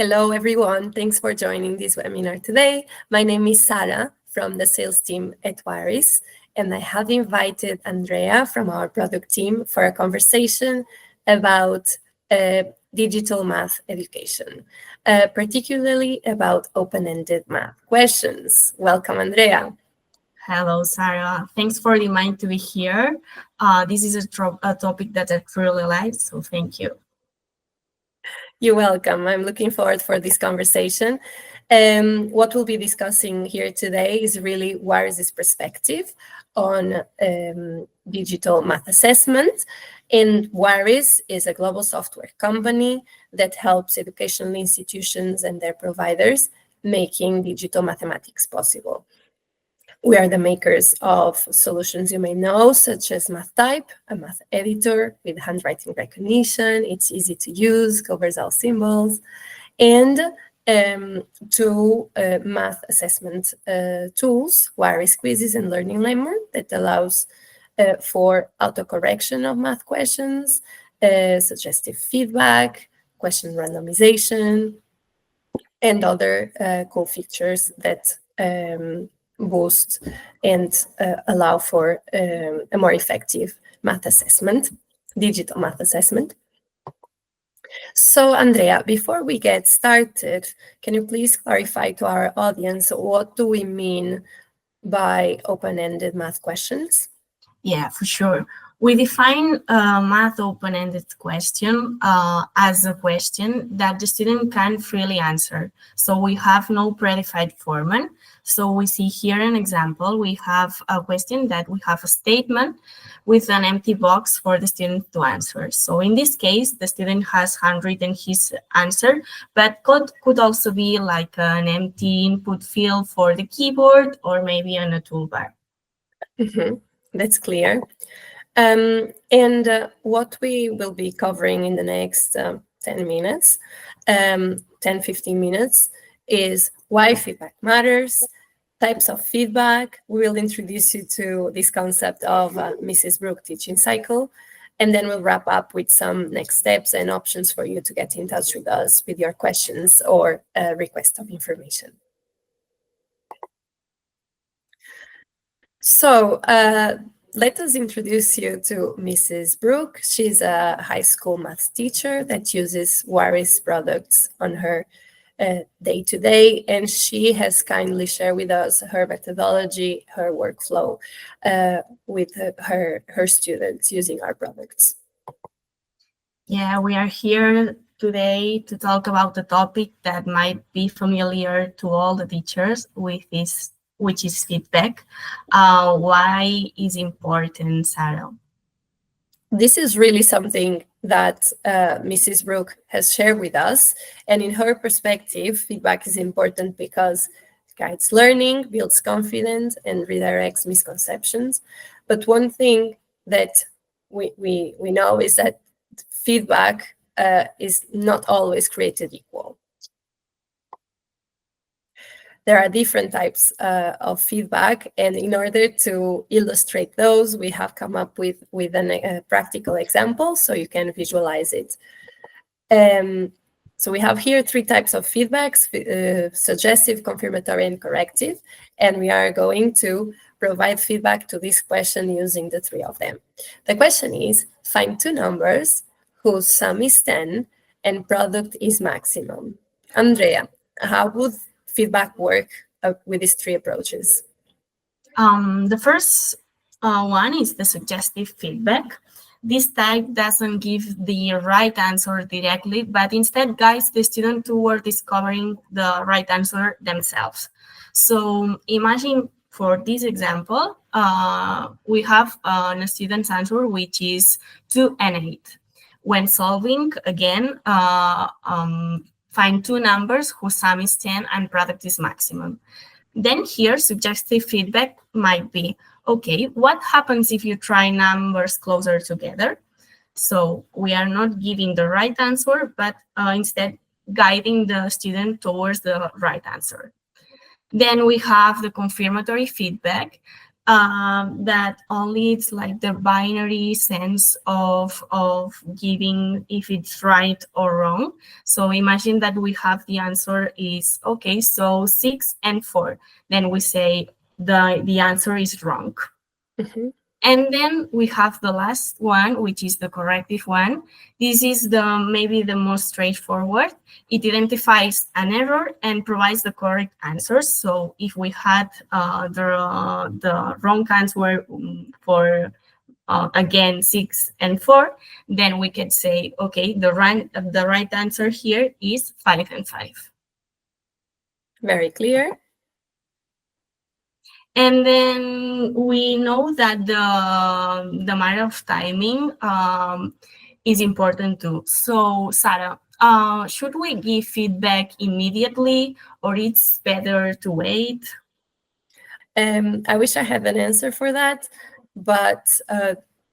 Hello, everyone. Thanks for joining this webinar today. My name is Sara from the sales team at Wiris, and I have invited Andrea from our product team for a conversation about digital math education, particularly about open-ended math questions. Welcome, Andrea. Hello, Sara. Thanks for the invite to be here. This is a topic that I truly like, so thank you. You're welcome. I'm looking forward for this conversation. What we'll be discussing here today is really Wiris' perspective on digital math assessment. And Wiris is a global software company that helps educational institutions and their providers making digital mathematics possible. We are the makers of solutions you may know, such as MathType, a math editor with handwriting recognition. It's easy to use, covers all symbols, and two math assessment tools, Wiris Quizzes and Learning Lemon, that allows for autocorrection of math questions, suggestive feedback, question randomization, and other cool features that boost and allow for a more effective math assessment, digital math assessment. So, Andrea, before we get started, can you please clarify to our audience what do we mean by open-ended math questions? Yeah, for sure. We define a math open-ended question as a question that the student can freely answer. So we have no predefined format. So we see here an example. We have a question that we have a statement with an empty box for the student to answer. So in this case, the student has handwritten his answer, but could also be like an empty input field for the keyboard or maybe on a toolbar. Mm-hmm. That's clear. What we will be covering in the next 10 minutes, 10-15 minutes, is why feedback matters, types of feedback. We will introduce you to this concept of Mrs. Brooke teaching cycle, and then we'll wrap up with some next steps and options for you to get in touch with us with your questions or request of information. So let us introduce you to Mrs. Brooke. She's a high school math teacher that uses Wiris products on her day-to-day, and she has kindly shared with us her methodology, her workflow with her students using our products. Yeah, we are here today to talk about the topic that might be familiar to all the teachers, which is feedback. Why is important, Sara? This is really something that Mrs. Brooke has shared with us. And in her perspective, feedback is important because it guides learning, builds confidence, and redirects misconceptions. But one thing that we know is that feedback is not always created equal. There are different types of feedback, and in order to illustrate those, we have come up with a practical example so you can visualize it. So we have here three types of feedbacks, suggestive, confirmatory, and corrective, and we are going to provide feedback to this question using the three of them. The question is, find two numbers whose sum is 10 and product is maximum. Andrea, how would feedback work with these three approaches? The first one is the suggestive feedback. This type doesn't give the right answer directly, but instead guides the student toward discovering the right answer themselves. So imagine for this example, we have a student's answer, which is 2 and 8. When solving, again, find two numbers whose sum is 10 and product is maximum. Then here, suggestive feedback might be, okay, what happens if you try numbers closer together? So we are not giving the right answer, but instead guiding the student towards the right answer. Then we have the confirmatory feedback. that only it's like the binary sense of giving if it's right or wrong. So imagine that we have the answer is okay, so 6 and 4. Then we say the answer is wrong. Mhm. And then we have the last one, which is the corrective one. This is maybe the most straightforward. It identifies an error and provides the correct answers. So if we had the wrong answer for again 6 and 4, then we could say, okay, the right answer here is 5 and 5. Very clear. And then we know that the matter of timing is important too. So, Sara, should we give feedback immediately, or it's better to wait? I wish I had an answer for that, but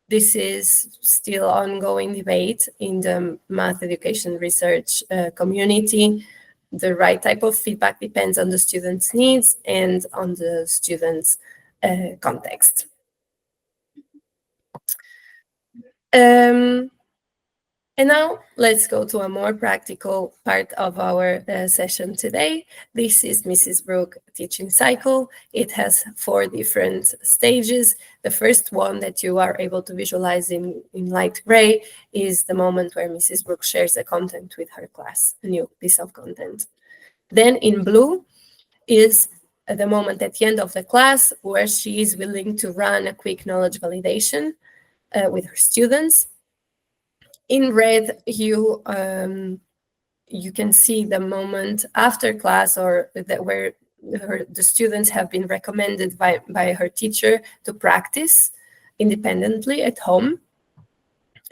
this is still ongoing debate in the math education research community. The right type of feedback depends on the student's needs and on the student's context. And now let's go to a more practical part of our session today. This is Mrs. Brooke teaching cycle. It has 4 different stages. The first one that you are able to visualize in light gray is the moment where Mrs. Brooke shares the content with her class, a new piece of content. Then in blue is the moment at the end of the class where she is willing to run a quick knowledge validation with her students. In red, you can see the moment after class or that where the students have been recommended by her teacher to practice independently at home.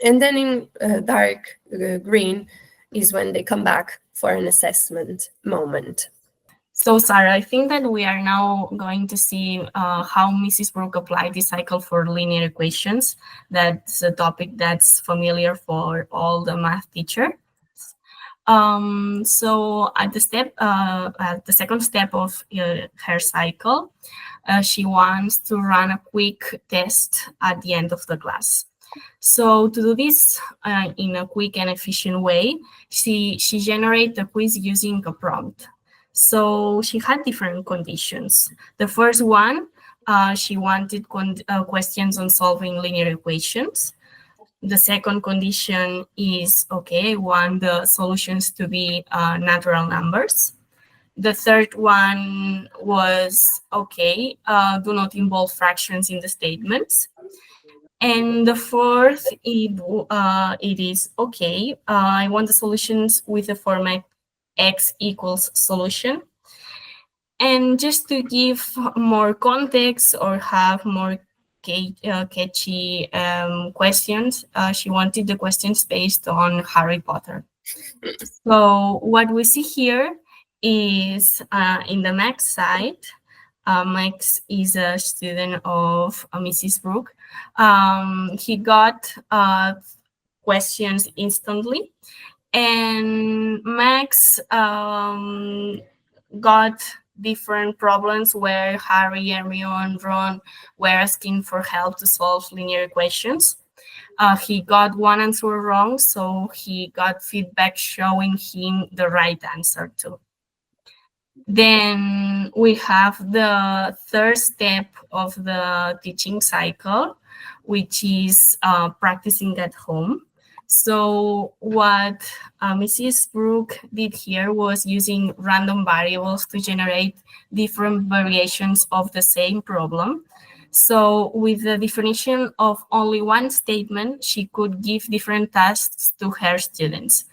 And then in dark green is when they come back for an assessment moment. So, Sara, I think that we are now going to see how Mrs. Brooke applied this cycle for linear equations. That's a topic that's familiar for all the math teachers. So at the second step of her cycle, she wants to run a quick test at the end of the class. So to do this in a quick and efficient way, she generated a quiz using a prompt. So she had different conditions. The first one, she wanted questions on solving linear equations. The second condition is, okay, I want the solutions to be natural numbers. The third one was, okay, do not involve fractions in the statements. And the fourth, it is, okay, I want the solutions with the format x equals solution. And just to give more context or have more catchy questions, she wanted the questions based on Harry Potter. So what we see here is in the Max side, Max is a student of Mrs. Brooke. He got questions instantly, and Max got different problems where Harry, Hermione, Ron were asking for help to solve linear equations. He got one answer wrong, so he got feedback showing him the right answer too. Then we have the third step of the teaching cycle, which is practicing at home. So what Mrs. Brooke did here was using random variables to generate different variations of the same problem. So with the definition of only one statement, she could give different tasks to her students.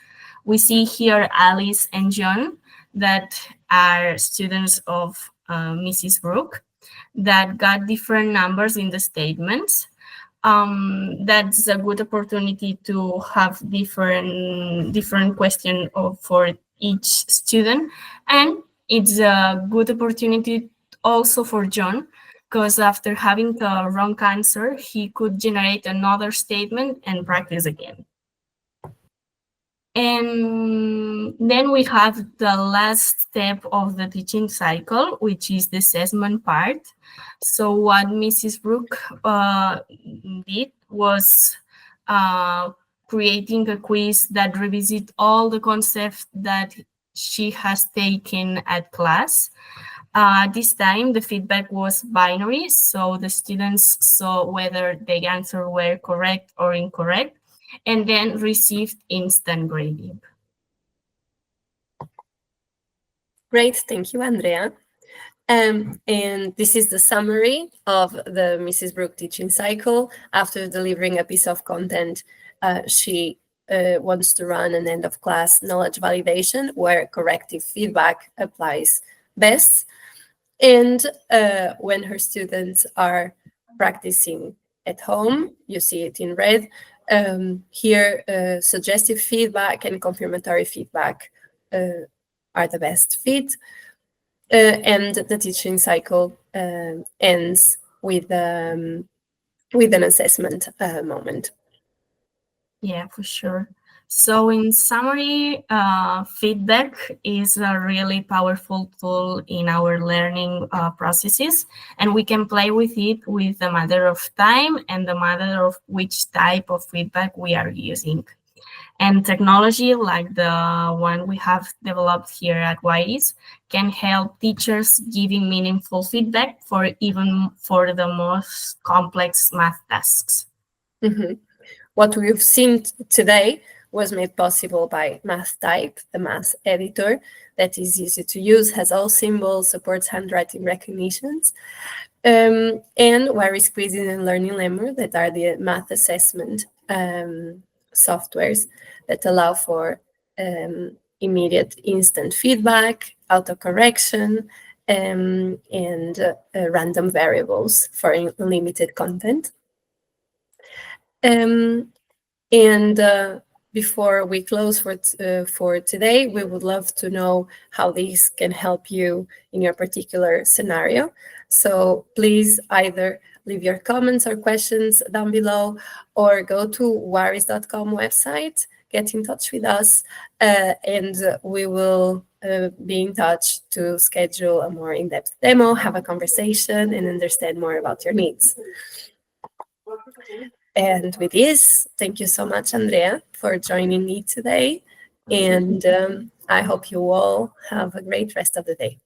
We see here Alice and John that are students of Mrs. Brooke that got different numbers in the statements. That's a good opportunity to have different question for each student, and it's a good opportunity also for John, because after having the wrong answer, he could generate another statement and practice again. And then we have the last step of the teaching cycle, which is the assessment part. So what Mrs. Brooke did was creating a quiz that revisit all the concepts that she has taken at class. This time, the feedback was binary, so the students saw whether the answers were correct or incorrect, and then received instant grading. Great, thank you, Andrea. And this is the summary of the Mrs. Brooke teaching cycle. After delivering a piece of content, she wants to run an end-of-class knowledge validation where corrective feedback applies best. And when her students are practicing at home, you see it in red. Here, suggestive feedback and confirmatory feedback are the best fit. And the teaching cycle ends with an assessment moment. Yeah, for sure. So in summary, feedback is a really powerful tool in our learning processes, and we can play with it with the matter of time and the matter of which type of feedback we are using. And technology like the one we have developed here at Wiris can help teachers giving meaningful feedback for the most complex math tasks. Mm-hmm. What we've seen today was made possible by MathType, the math editor that is easy to use, has all symbols, supports handwriting recognitions, and Wiris Quizzes and Learning Lemur that are the math assessment softwares that allow for immediate instant feedback, autocorrection, and random variables for limited content. And before we close for today, we would love to know how these can help you in your particular scenario. So please either leave your comments or questions down below, or go to wiris.com website, get in touch with us, and we will be in touch to schedule a more in-depth demo, have a conversation, and understand more about your needs. And with this, thank you so much, Andrea, for joining me today. And I hope you all have a great rest of the day.